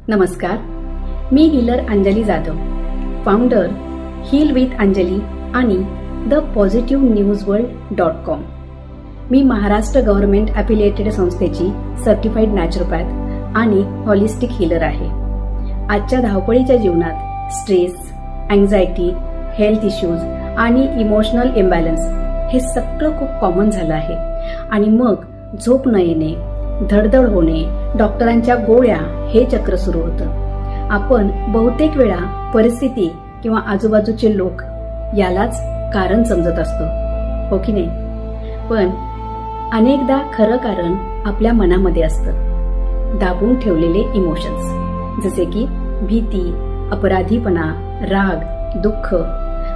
नमस्कार, मी healer Anjali Jadhav, founder heal with Anjali आणि thepositivnewsworld.com. मी महाराष्ट्र गव्हर्नमेंट अफिलिएटेड संस्थेची सर्टिफाईड नॅचरोपॅथ आणि हॉलिस्टिक हीलर आहे. आजच्या धावपळीच्या जीवनात स्ट्रेस, अँझायटी, हेल्थ इश्यूज आणि इमोशनल इम्बॅलन्स हे सगळं खूप कॉमन झालं आहे. आणि मग झोप न येणे, धडधड होणे, डॉक्टरांच्या गोळ्या हे चक्र सुरू होतं. आपण बहुतेक वेळा परिस्थिती किंवा आजूबाजूचे लोक यालाच कारण समजत असतो, हो की नाही? पण अनेकदा खरं कारण आपल्या मनामध्ये असतं, दाबून ठेवलेले इमोशन्स, जसे की भीती, अपराधीपणा, राग, दुःख.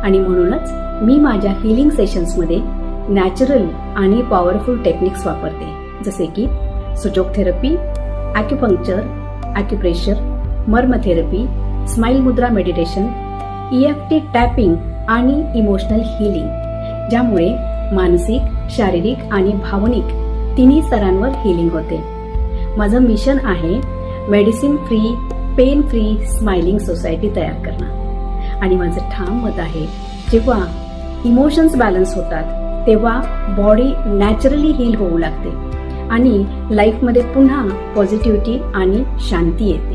आणि म्हणूनच मी माझ्या हिलिंग सेशन्समध्ये नॅचरल आणि पॉवरफुल टेक्निक्स वापरते, जसे की सुजोग थेरपी, ॲक्युपंक्चर, ॲक्युप्रेशर, मर्म थेरपी, स्माइल मुद्रा मेडिटेशन, EFT टॅपिंग आणि इमोशनल हिलिंग, ज्यामुळे मानसिक, शारीरिक आणि भावनिक तिन्ही स्तरांवर हिलिंग होते. माझं मिशन आहे medicine free, pain free smiling society तयार करणं. आणि माझं ठाम मत आहे, जेव्हा इमोशन्स बॅलन्स होतात तेव्हा बॉडी नॅचरली हील होऊ लागते आणि लाईफमध्ये पुन्हा पॉझिटिव्हिटी आणि शांती येते.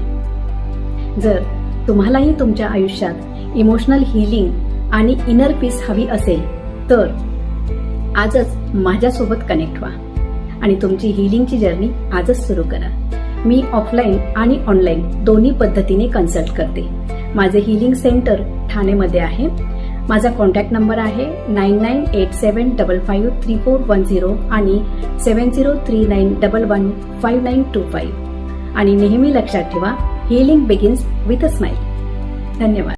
जर तुम्हालाही तुमच्या आयुष्यात इमोशनल हीलिंग आणि इनर पीस हवी असेल तर आजच माझ्यासोबत कनेक्ट व्हा आणि तुमची हीलिंगची जर्नी आजच सुरू करा. मी ऑफलाईन आणि ऑनलाईन दोन्ही पद्धतीने कन्सल्ट करते. माझे हीलिंग सेंटर ठाणेमध्ये आहे. माझा कॉन्टॅक्ट नंबर आहे 9987553410 आणि 7039115925. आणि नेहमी लक्षात ठेवा, healing begins with a smile. धन्यवाद.